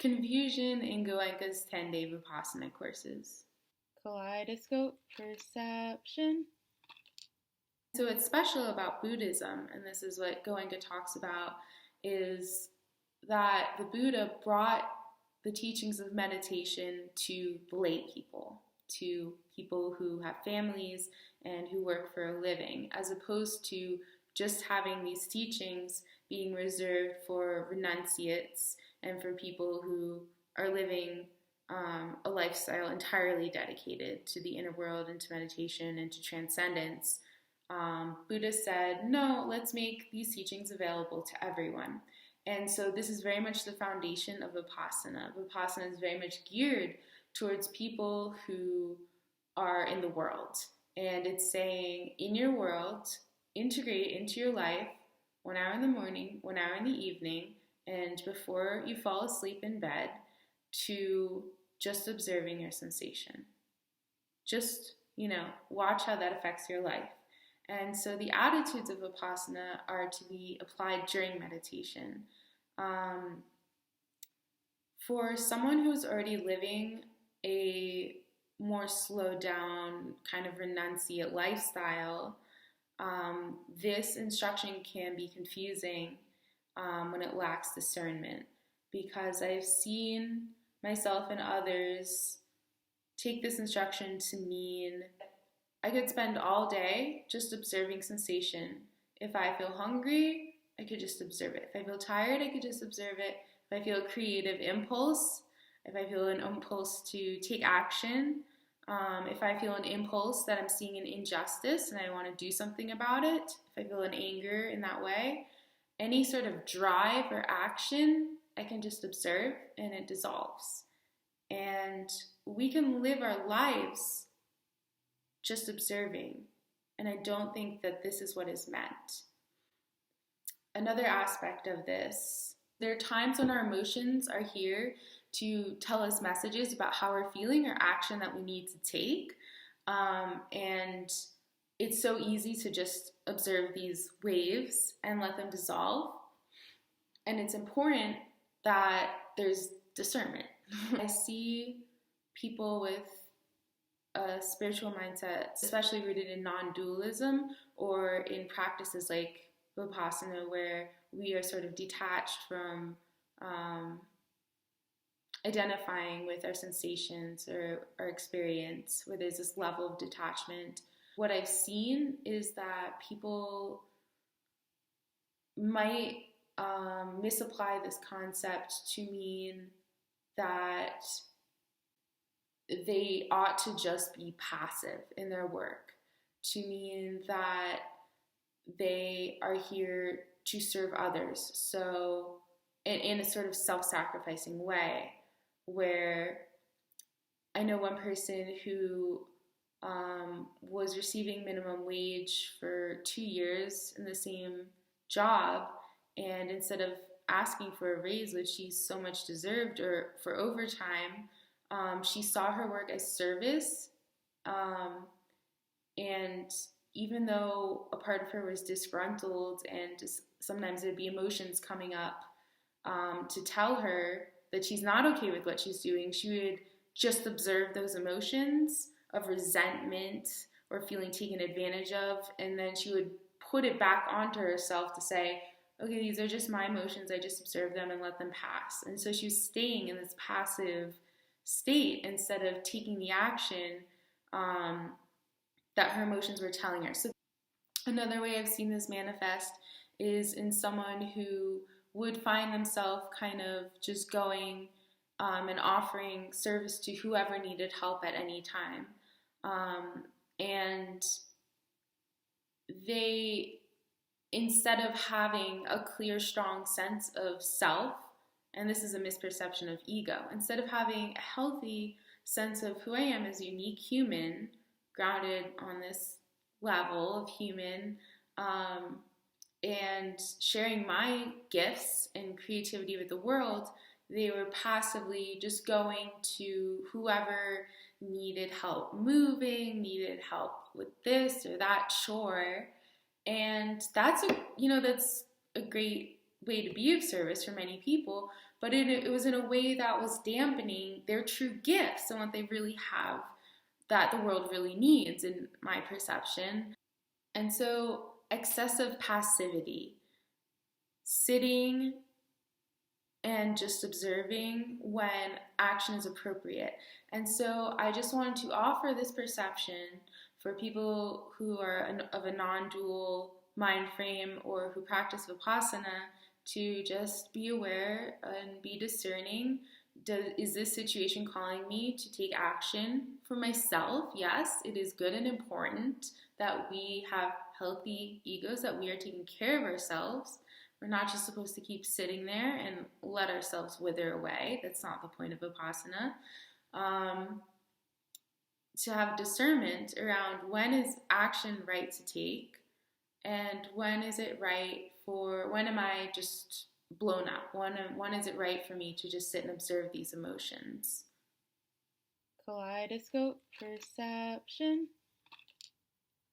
confusion in Goenka's 10-day Vipassana courses. Kaleidoscope perception. So what's special about Buddhism, and this is what Goenka talks about, is that the Buddha brought the teachings of meditation to the lay people, to people who have families and who work for a living, as opposed to just having these teachings being reserved for renunciates and for people who are living a lifestyle entirely dedicated to the inner world and to meditation and to transcendence. Buddha said, no, let's make these teachings available to everyone. And so this is very much the foundation of Vipassana. Vipassana is very much geared towards people who are in the world. And it's saying, in your world, integrate into your life 1 hour in the morning, 1 hour in the evening, and before you fall asleep in bed, to just observing your sensation. Just, watch how that affects your life. And so the attitudes of Vipassana are to be applied during meditation. For someone who's already living a more slowed down kind of renunciate lifestyle, this instruction can be confusing when it lacks discernment, because I've seen myself and others take this instruction to mean I could spend all day just observing sensation. If I feel hungry, I could just observe it. If I feel tired, I could just observe it. If I feel a creative impulse, if I feel an impulse to take action, if I feel an impulse that I'm seeing an injustice and I want to do something about it, if I feel an anger in that way, any sort of drive or action, I can just observe and it dissolves. And we can live our lives just observing. And I don't think that this is what is meant. Another aspect of this, there are times when our emotions are here to tell us messages about how we're feeling or action that we need to take. And it's so easy to just observe these waves and let them dissolve. And it's important that there's discernment. I see people with a spiritual mindset, especially rooted in non-dualism or in practices like Vipassana, where we are sort of detached from identifying with our sensations or our experience, where there's this level of detachment. What I've seen is that people might misapply this concept to mean that they ought to just be passive in their work, to mean that they are here to serve others. So in a sort of self-sacrificing way, where I know one person who was receiving minimum wage for 2 years in the same job, and instead of asking for a raise, which she so much deserved, or for overtime, she saw her work as service. And even though a part of her was disgruntled and sometimes there'd be emotions coming up to tell her that she's not okay with what she's doing, she would just observe those emotions of resentment or feeling taken advantage of, and then she would put it back onto herself to say, okay, these are just my emotions, I just observe them and let them pass. And so she was staying in this passive state instead of taking the action that her emotions were telling her. So another way I've seen this manifest is in someone who would find themselves kind of just going and offering service to whoever needed help at any time. And they, instead of having a clear, strong sense of self, and this is a misperception of ego, instead of having a healthy sense of who I am as a unique human, grounded on this level of human, and sharing my gifts and creativity with the world, they were passively just going to whoever needed help moving, needed help with this or that chore. And that's a great way to be of service for many people, but it was in a way that was dampening their true gifts and what they really have that the world really needs, in my perception. And so, excessive passivity, sitting and just observing when action is appropriate. And so I just wanted to offer this perception for people who are of a non-dual mind frame or who practice Vipassana to just be aware and be discerning. Is this situation calling me to take action for myself? Yes, it is good and important that we have healthy egos, that we are taking care of ourselves. We're not just supposed to keep sitting there and let ourselves wither away. That's not the point of Vipassana. To have discernment around when is action right to take and when is it right when am I just blown up? When is it right for me to just sit and observe these emotions? Kaleidoscope perception.